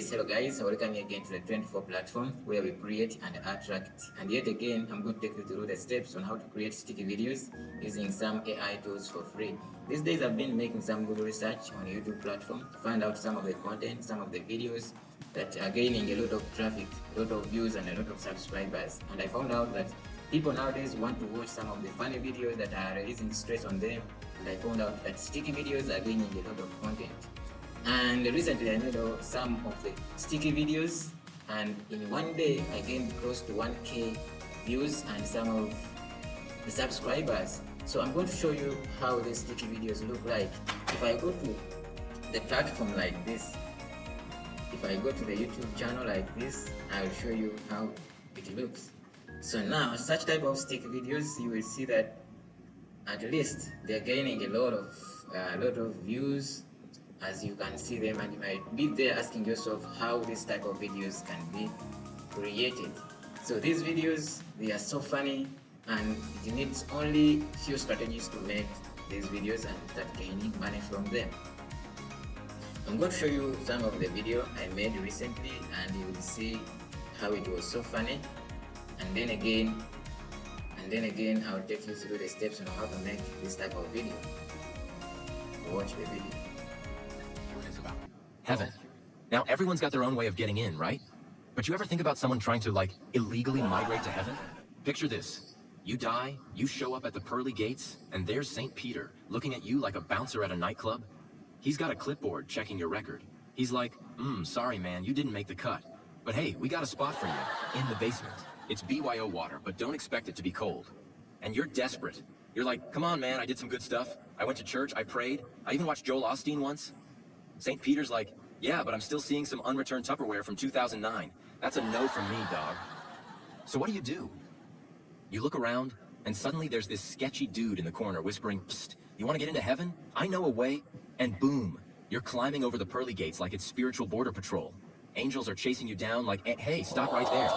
Yes, hello guys, welcome again to the 24 platform where we create and attract. And yet again, I'm going to take you through the steps on how to create sticky videos using some AI tools for free. These days I've been making some Google research on YouTube platform to find out some of the content, some of the videos that are gaining a lot of traffic, a lot of views and a lot of subscribers. And I found out that people nowadays want to watch some of the funny videos that are releasing stress on them. And I found out that sticky videos are gaining a lot of content. And recently I made some of the sticky videos, and in one day I gained close to 1K views and some of the subscribers. So I'm going to show you how the sticky videos look like. If I go to the platform like this, if I go to the YouTube channel like this, I'll show you how it looks. So now such type of sticky videos, you will see that at least they're gaining a lot of views, as you can see them, and you might be there asking yourself how this type of videos can be created. So these videos, they are so funny, and it needs only few strategies to make these videos and start gaining money from them. I'm going to show you some of the video I made recently, and you will see how it was so funny. And then again I'll take you through the steps on how to make this type of video. Watch the video. Heaven. Now, everyone's got their own way of getting in, right? But you ever think about someone trying to, illegally migrate to heaven? Picture this. You die, you show up at the pearly gates, and there's St. Peter, looking at you like a bouncer at a nightclub. He's got a clipboard checking your record. He's like, sorry man, you didn't make the cut. But hey, we got a spot for you, in the basement. It's BYO water, but don't expect it to be cold. And you're desperate. You're like, come on man, I did some good stuff. I went to church, I prayed. I even watched Joel Osteen once. St. Peter's like, yeah, but I'm still seeing some unreturned Tupperware from 2009. That's a no from me, dog. So what do? You look around, and suddenly there's this sketchy dude in the corner whispering, psst, you want to get into heaven? I know a way. And boom, you're climbing over the pearly gates like it's spiritual border patrol. Angels are chasing you down like, hey, stop right there.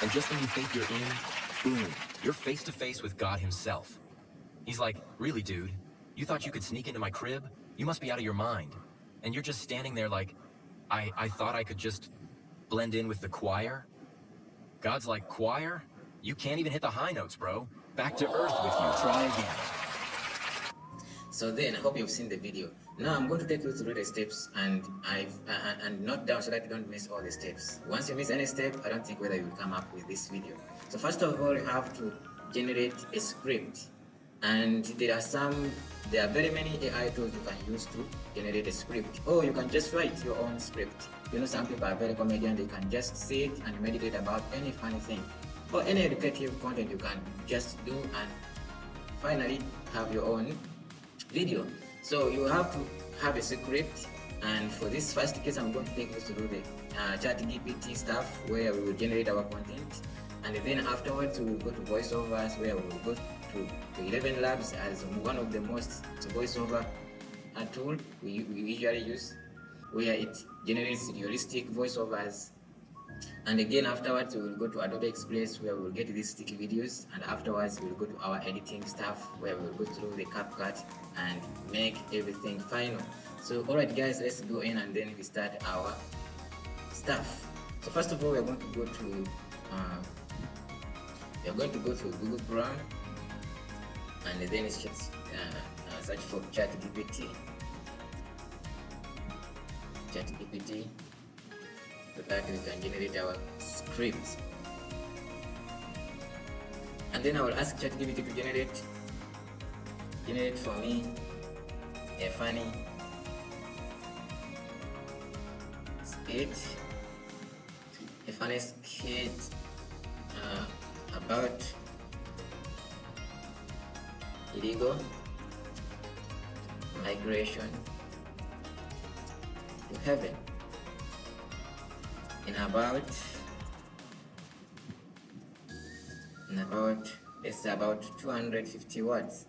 And just when you think you're in, boom, you're face to face with God himself. He's like, really, dude? You thought you could sneak into my crib? You must be out of your mind. And you're just standing there like, I thought I could just blend in with the choir? God's like, choir? You can't even hit the high notes, bro. Back to earth with you. Try again. So then, I hope you've seen the video. Now I'm going to take you through the steps, and and note down so that you don't miss all the steps. Once you miss any step, I don't think whether you'll come up with this video. So first of all, you have to generate a script. And there are very many AI tools you can use to generate a script. Or you can just write your own script. You know, some people are very comedian, they can just sit and meditate about any funny thing. Or any educative content you can just do and finally have your own video. So you have to have a script, and for this first case I'm going to take you through the ChatGPT stuff where we will generate our content, and then afterwards we will go to voiceovers where we will go to 11 Labs as one of the most voiceover tool we usually use, where it generates realistic voiceovers. And again afterwards we will go to Adobe Express where we will get these sticky videos, and afterwards we will go to our editing stuff where we will go through the CapCut and make everything final. So alright guys, let's go in and then we start our stuff. So first of all, we are going to go to Google Chrome, and then it's just search for ChatGPT, so that we can generate our scripts. And then I will ask ChatGPT to generate for me a funny skit about illegal migration to heaven in about it's about 250 words.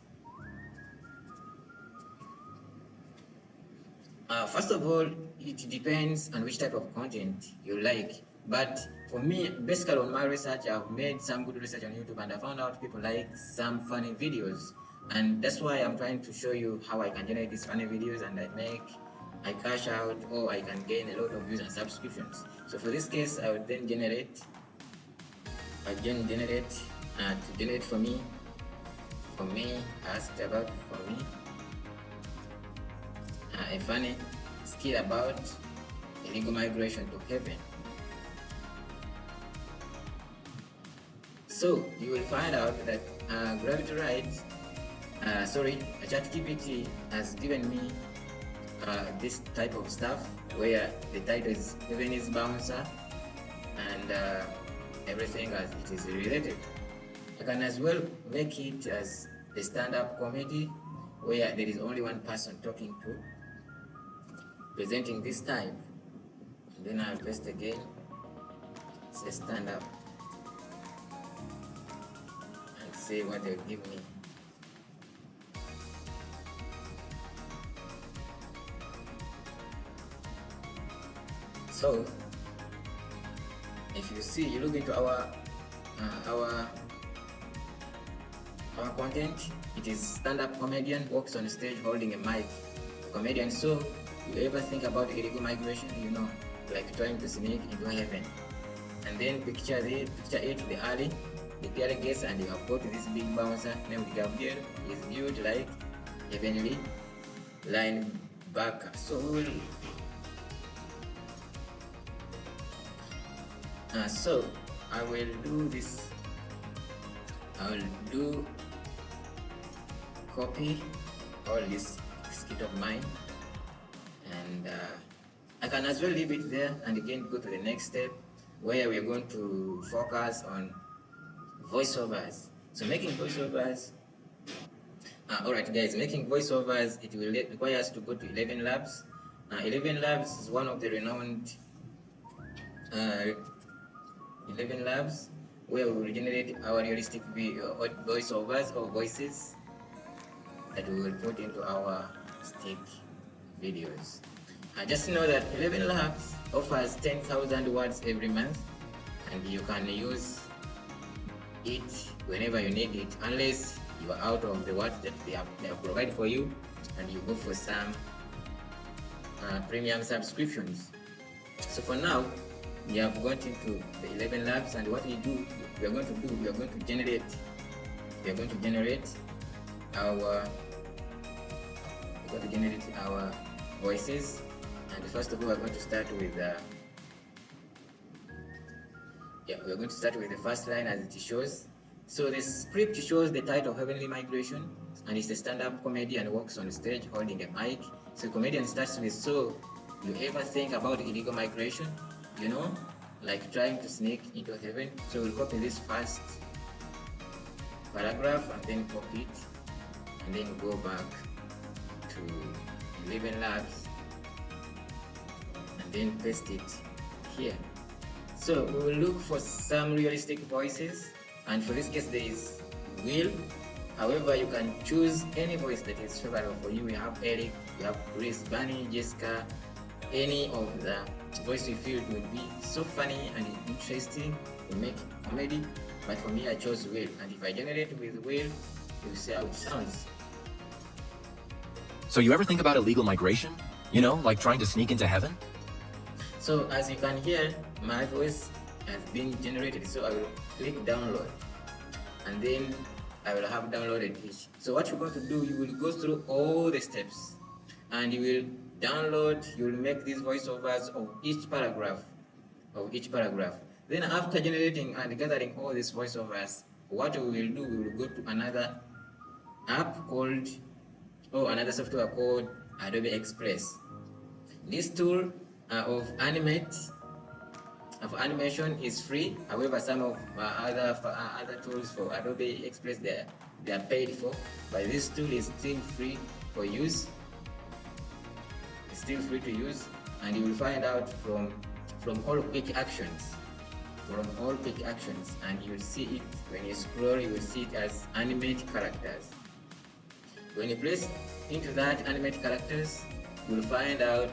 First of all, it depends on which type of content you like. But for me, basically on my research, I've made some good research on YouTube, and I found out people like some funny videos. And that's why I'm trying to show you how I can generate these funny videos, and I make I cash out or I can gain a lot of views and subscriptions. So for this case, I would then generate to generate for me, asked about for me a funny skill about illegal migration to heaven. So you will find out that Gravity Ride, ChatGPT has given me this type of stuff where the title is Heaven is Bouncer and everything as it is related. I can as well make it as a stand-up comedy where there is only one person talking to, presenting this type. And then I'll paste again, say stand-up, and say what they'll give me. So, if you see, you look into our content, it is stand-up comedian walks on stage holding a mic. Comedian, so you ever think about illegal migration? You know, like trying to sneak into heaven. And then picture it, the alley gets, and you have got this big bouncer named Gabriel. He's built like heavenly linebacker. So we will so I will do this. I will do copy all this skit of mine, and I can as well leave it there and again go to the next step where we are going to focus on voiceovers. So making voiceovers, alright guys, making voiceovers, it will require us to go to 11 Labs. 11 Labs is one of the renowned 11 Labs where we will generate our realistic voiceovers or voices that we will put into our stick videos. Just know that 11 Labs offers 10,000 words every month, and you can use it whenever you need it, unless you are out of the words that they have provided for you and you go for some premium subscriptions. So for now, we have got into the 11 Labs, and what we are going to generate our voices. And first of all, we're going to start with we're going to start with the first line as it shows. So the script shows the title Heavenly Migration, and it's a stand-up comedy and walks on stage holding a mic. So the comedian starts with, so you ever think about illegal migration? You know, like trying to sneak into heaven. So we'll copy this first paragraph and then copy it, and then go back to 11 Labs and then paste it here. So we will look for some realistic voices, and for this case there is Will. However, you can choose any voice that is favorable for you. We have Eric, we have Grace, Bunny, Jessica, any of the voice you feel would be so funny and interesting to make comedy. But for me, I chose Will, and if I generate with Will, you'll see how it sounds. So you ever think about illegal migration? You know, like trying to sneak into heaven? So as you can hear, my voice has been generated. So I will click download, and then I will have downloaded each. So what you're going to do, you will go through all the steps, and you will download, you will make these voiceovers of each paragraph. Then after generating and gathering all these voiceovers, what we will do, we will go to another app called, or another software called Adobe Express. This tool of animation is free. However, some of other tools for Adobe Express, they are paid for, but this tool is still free for use. It's still free to use, and you will find out from all quick actions. And you will see it when you scroll. You will see it as animate characters. When you press into that animate characters, you will find out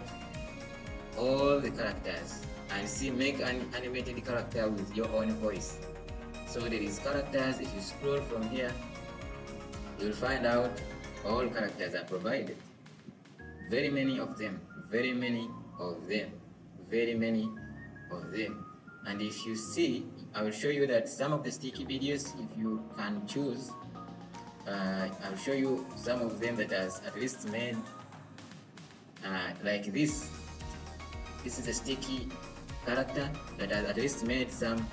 all the characters and see make an animated character with your own voice. So there is characters. If you scroll from here, you will find out all characters are provided. Very many of them, very many of them, very many of them. And if you see, I will show you that some of the sticky videos, if you can choose, I'll show you some of them that has at least made like this. This is a sticky character that has at least made some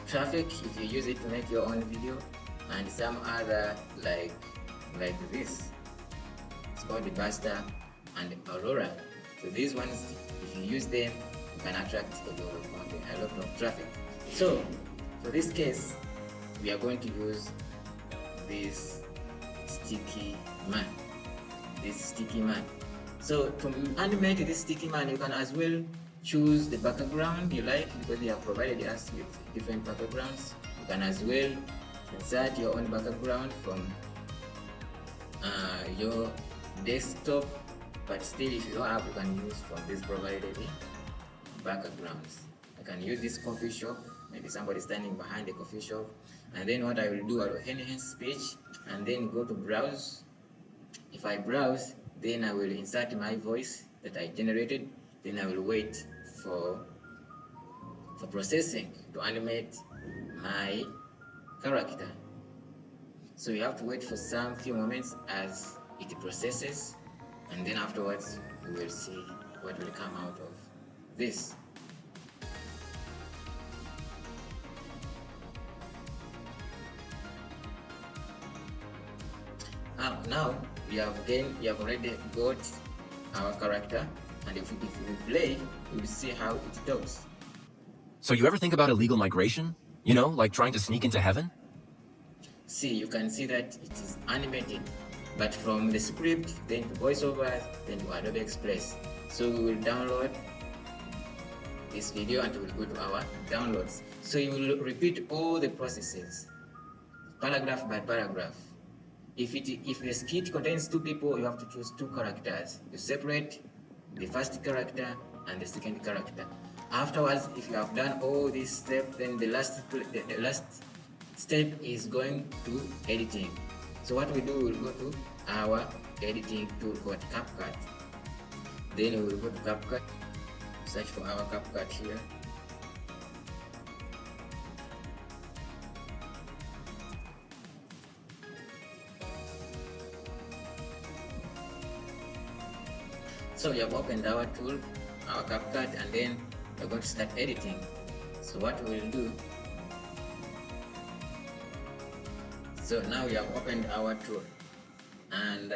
traffic if you use it to make your own video, and some other like this. It's called the Buster and Aurora. So these ones, if you use them, you can attract a lot of traffic. So for this case, we are going to use this sticky man. So to animate this sticky man, you can as well choose the background you like, because they have provided us with different backgrounds. You can as well insert your own background from your desktop, but still if you don't have, you can use from this provided backgrounds. I can use this coffee shop, maybe somebody standing behind the coffee shop, and then what I will do, I will enhance speech and then go to browse. If I browse, then I will insert my voice that I generated, then I will wait for processing to animate my character. So you have to wait for some few moments as it processes, and then afterwards you will see what will come out of this. Now we have already got our character, and if we play, you will see how it talks. So you ever think about illegal migration? You know, like trying to sneak into heaven? See, you can see that it is animated, but from the script, then to voiceover, then to Adobe Express. So we will download this video and we will go to our downloads. So you will repeat all the processes, paragraph by paragraph. If the skit contains 2 people, you have to choose 2 characters. You separate the first character and the second character. Afterwards, if you have done all these steps, then the last step is going to editing. So what we do, we'll go to our editing tool called CapCut. Then we will go to CapCut, search for our CapCut here. So we have opened our tool, our CapCut, and then we're going to start editing. So what we will do, so now we have opened our tool, and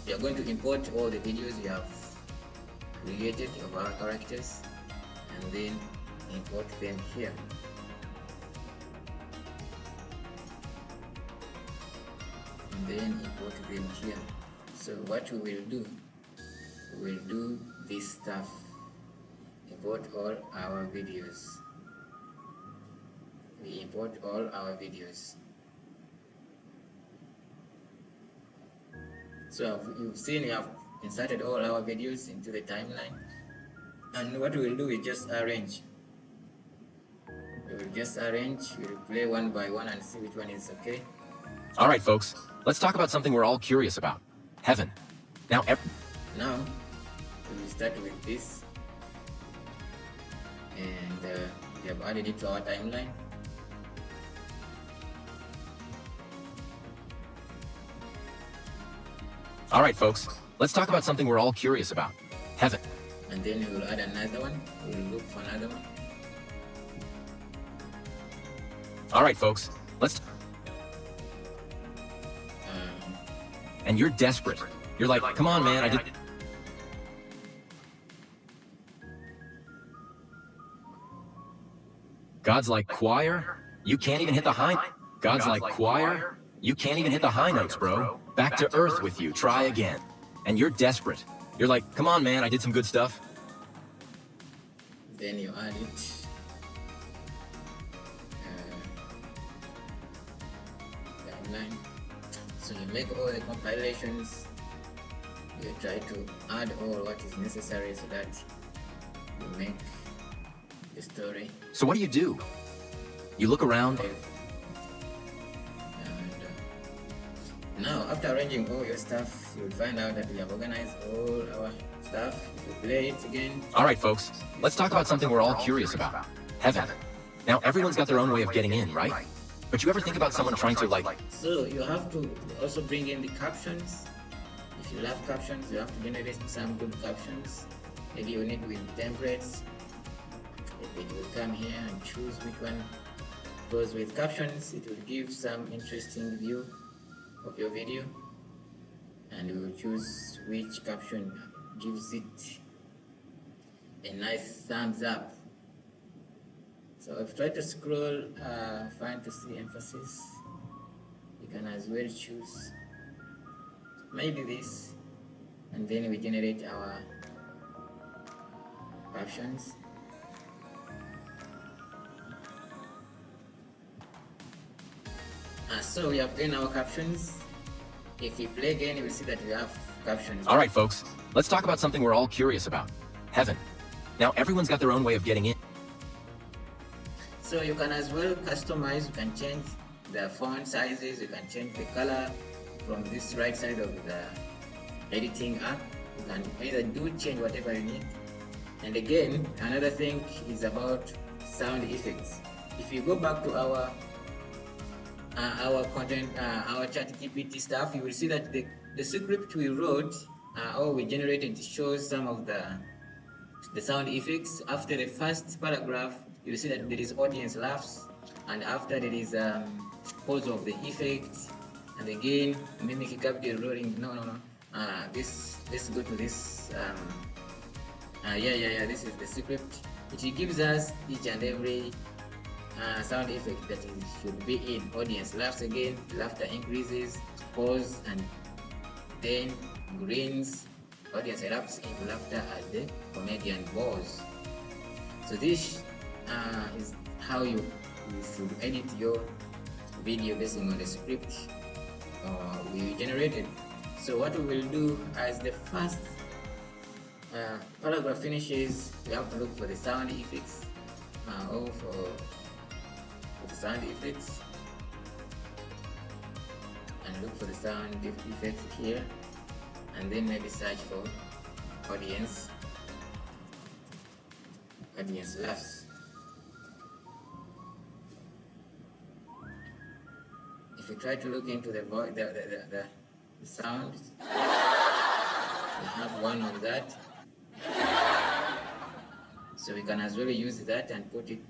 we are going to import all the videos we have created of our characters, and then import them here. And then import them here. So what we will do, we will do this stuff, import all our videos. We import all our videos. So you've seen we have inserted all our videos into the timeline, and what we will do is just arrange. We will just arrange, we will play one by one and see which one is okay. All right, folks, let's talk about something we're all curious about. Heaven. Now, Now, we will start with this, and we have added it to our timeline. All right, folks, let's talk about something we're all curious about. Heaven. And then we will add another one. We will look for another one. All right, folks, let's... And you're desperate. You're like, come on, man, I did... God's like, choir? You can't even hit the high... God's like, choir? You can't even hit the high notes, bro. Back to earth with you, try again. And you're desperate. You're like, come on, man, I did some good stuff. Then you add it. Timeline. So you make all the compilations. You try to add all what is necessary so that you make the story. So what do? You look around. And Now, after arranging all your stuff, you'll find out that we have organized all our stuff. If you play it again. All right, folks, let's talk about something we're all curious about. Heaven. Now, everyone's got their own way of getting in, right? But you ever think about someone trying to, like... So you have to also bring in the captions. If you love captions, you have to generate some good captions. Maybe you need with templates. You will come here and choose which one goes with captions. It will give some interesting view of your video, and we will choose which caption gives it a nice thumbs up. So if you try to scroll, find to see emphasis, you can as well choose maybe this, and then we generate our captions. So we have done our captions. If we play again, you will see that we have captions. All right, folks, let's talk about something we're all curious about. Heaven. Now, everyone's got their own way of getting in. So you can as well customize, you can change the font sizes, you can change the color from this right side of the editing app. You can either change whatever you need. And again, another thing is about sound effects. If you go back to our content, our ChatGPT stuff, you will see that the script we wrote or we generated shows some of the sound effects. After the first paragraph, you will see that there is audience laughs, and after there is pause of the effect, and again mimic capture rolling. Let's go to this. This is the script. It gives us each and every sound effect that it should be in. Audience laughs again, laughter increases, pause, and then grins. Audience erupts into laughter as the comedian bows. So this is how you should edit your video based on the script we generated. So what we will do as the first paragraph finishes, we have to look for the sound effects or for the sound effects, and look for the sound effects here, and then maybe search for audience laughs. If you try to look into the sound, we have one on that, so we can as well use that and put it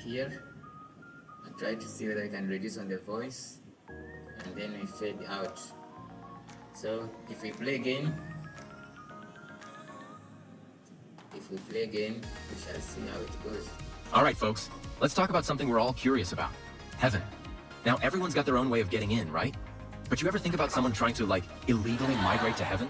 here and try to see whether we can reduce on the voice, and then we fade out. So if we play again, we shall see how it goes. All right, folks, let's talk about something we're all curious about. Heaven. Now, everyone's got their own way of getting in, right? But you ever think about someone trying to, like, illegally migrate to heaven?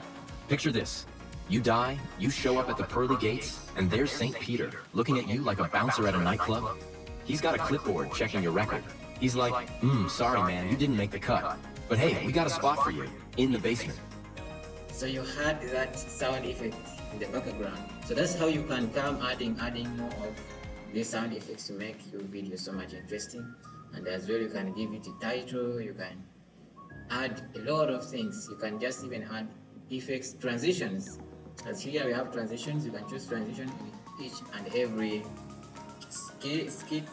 Picture this. You die, you show up at the pearly gates, and there's St. Peter, looking at you like a bouncer at a nightclub. He's got a clipboard checking your record. He's like, sorry man, you didn't make the cut. But hey, we got a spot for you, in the basement. So you had that sound effect in the background. So that's how you can come adding more of these sound effects to make your video so much interesting. And as well, you can give it a title, you can add a lot of things. You can just even add effects, transitions. As here we have transitions, you can choose transition in each and every skit.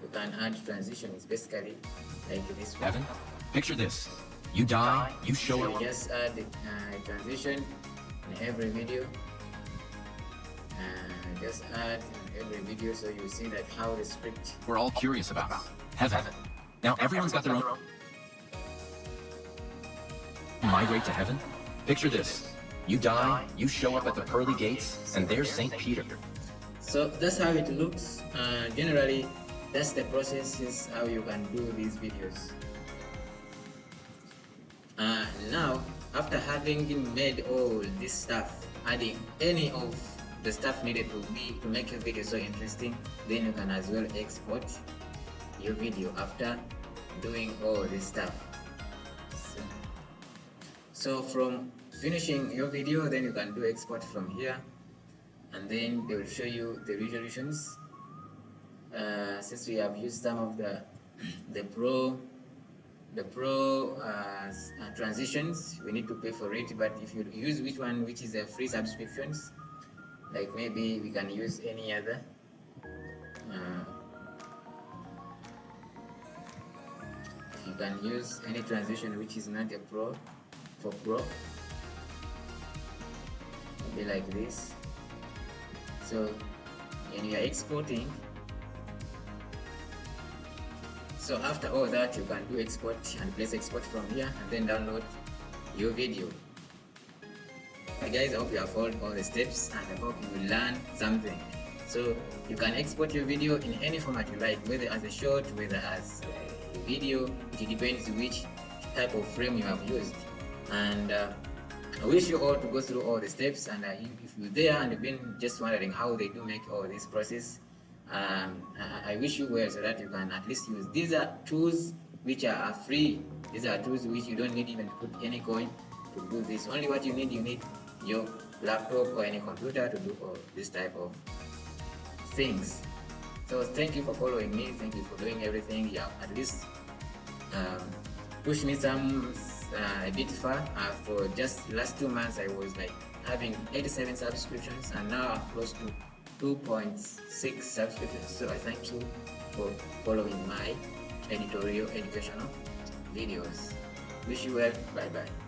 You can add transitions, basically like this one. Heaven, picture this. You die, you show So up. you just add a transition in every video. Just add in every video, so you see that how the script. We're all curious about. Heaven. Now, everyone's got their own... Migrate to heaven? Picture this. You die, you show up at the pearly gates, and there's St. Peter. So that's how it looks. Generally, that's the process, is how you can do these videos. Now, after having made all this stuff, adding any of the stuff needed to make your video so interesting, then you can as well export your video after doing all this stuff. So from finishing your video, then you can do export from here, and then they will show you the resolutions. Since we have used some of the Pro the pro transitions, we need to pay for it. But if you use which is a free subscriptions, like maybe we can use any other. If you can use any transition which is not a pro, for pro, be like this. So when you are exporting, so after all that, you can do export and place export from here and then download your video. Hey guys, I hope you have followed all the steps and I hope you will learn something. So you can export your video in any format you like, whether as a short, whether as a video. It depends which type of frame you have used. And I wish you all to go through all the steps, and if you're there and you've been just wondering how they do make all this process, I wish you well so that you can at least use. These are tools which are free. These are tools which you don't need even to put any coin to do this. Only what you need your laptop or any computer to do all this type of things. So thank you for following me. Thank you for doing everything. Yeah, at least push me some a bit far. For just last 2 months, I was like having 87 subscriptions, and now I'm close to 2.6 subscriptions. So I thank you for following my editorial educational videos. Wish you well. Bye bye.